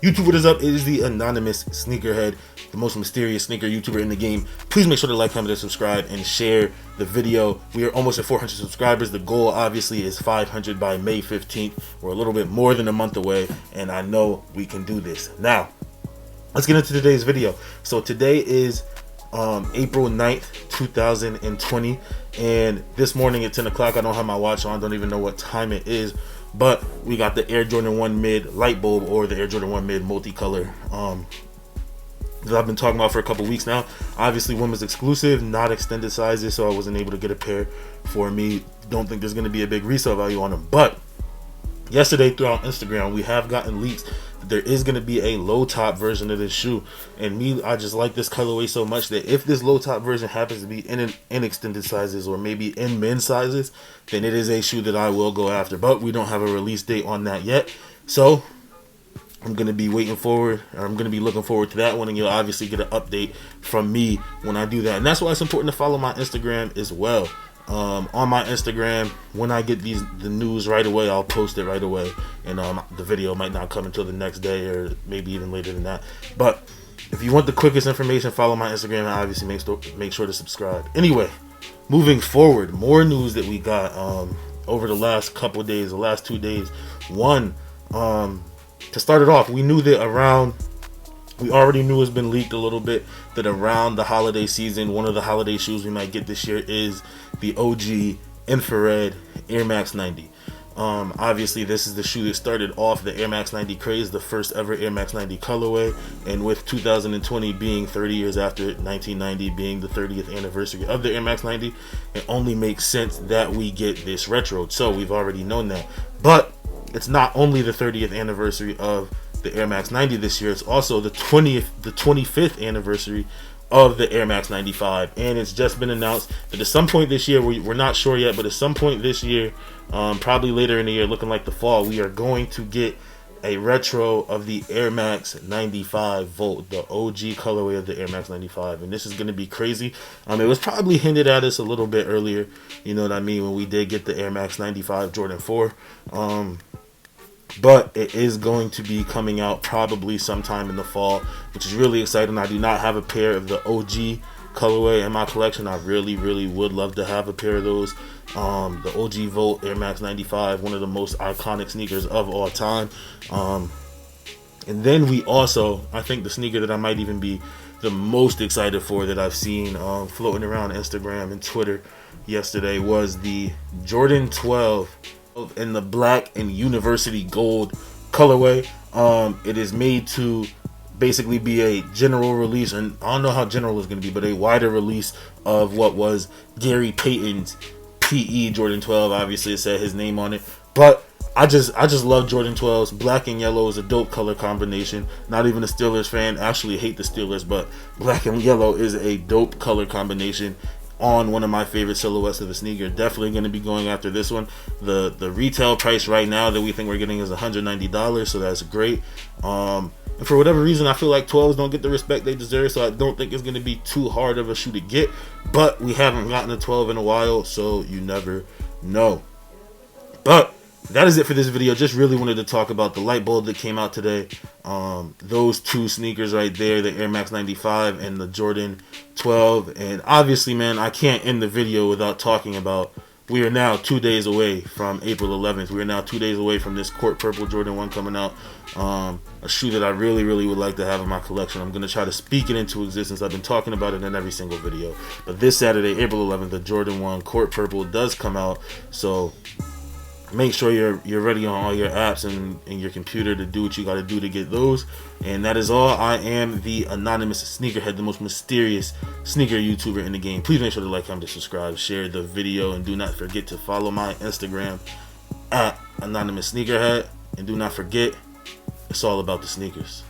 YouTube, what is up? It is the anonymous Sneakerhead, the most mysterious sneaker YouTuber in the game. Please make sure to like, comment, and subscribe, and share the video. We are almost at 400 subscribers. The goal, obviously, is 500 by May 15th. We're a little bit more than a month away, and I know we can do this. Now, let's get into today's video. So today is April 9th, 2020, and this morning at 10 o'clock, I don't have my watch on, don't even know what time it is, but we got the Air Jordan 1 Mid Lightbulb, or the Air Jordan 1 Mid Multicolor, that I've been talking about for a couple weeks now. Obviously women's exclusive, not extended sizes, so I wasn't able to get a pair for me. Don't think there's going to be a big resale value on them, but yesterday through Instagram, we have gotten leaks that there is going to be a low top version of this shoe. And me, I just like this colorway so much that if this low top version happens to be in extended sizes or maybe in men's sizes, then it is a shoe that I will go after. But we don't have a release date on that yet. So I'm going to be I'm going to be looking forward to that one, and you'll obviously get an update from me when I do that. And that's why it's important to follow my Instagram as well. On my Instagram, when I get the news right away, I'll post it right away, and the video might not come until the next day or maybe even later than that. But if you want the quickest information, follow my Instagram, and obviously make sure to subscribe. Anyway, moving forward, more news that we got over the last couple days, the last 2 days. One, to start it off, we already knew it's been leaked a little bit that around the holiday season, one of the holiday shoes we might get this year is the OG infrared Air Max 90. Obviously, this is the shoe that started off the Air Max 90 craze, the first ever Air Max 90 colorway. And with 2020 being 30 years after 1990 being the 30th anniversary of the Air Max 90, it only makes sense that we get this retro. So we've already known that. But it's not only the 30th anniversary of the Air Max 90 this year, it's also the 25th anniversary of the Air Max 95, and it's just been announced that at some point this year, we're not sure yet, but at some point this year, probably later in the year, looking like the fall, we are going to get a retro of the Air Max 95 Volt, the OG colorway of the Air Max 95, and this is going to be crazy. It was probably hinted at us a little bit earlier, you know what I mean, when we did get the Air Max 95 Jordan 4, but it is going to be coming out probably sometime in the fall, which is really exciting. I do not have a pair of the OG colorway in my collection. I really would love to have a pair of those. The OG Volt Air Max 95, one of the most iconic sneakers of all time. And then we also, I think the sneaker that I might even be the most excited for that I've seen floating around Instagram and Twitter yesterday was the Jordan 12 in the black and university gold colorway. It is made to basically be a general release, and I don't know how general it's going to be, but a wider release of what was Gary Payton's PE Jordan 12. Obviously it said his name on it, but I just love Jordan 12s. Black and yellow is a dope color combination. Not even a Steelers fan, actually hate the Steelers, but black and yellow is a dope color combination on one of my favorite silhouettes of a sneaker. Definitely going to be going after this one. The retail price right now that we think we're getting is $190, so that's great. And for whatever reason, I feel like 12s don't get the respect they deserve, so I don't think it's going to be too hard of a shoe to get. But we haven't gotten a 12 in a while, so you never know. But that is it for this video. Just really wanted to talk about the Lightbulb that came out today. Those two sneakers right there, the Air Max 95 and the Jordan 12. And obviously, man, I can't end the video without talking about, we are now 2 days away from April 11th. We are now 2 days away from this Court Purple Jordan 1 coming out. A shoe that I really would like to have in my collection. I'm going to try to speak it into existence. I've been talking about it in every single video. But this Saturday, April 11th, the Jordan 1 Court Purple does come out. So make sure you're ready on all your apps and your computer to do what you got to do to get those. And that is all. I am the anonymous Sneakerhead, the most mysterious sneaker YouTuber in the game. Please make sure to like, comment, and subscribe, share the video, and do not forget to follow my Instagram at anonymous Sneakerhead. And do not forget, it's all about the sneakers.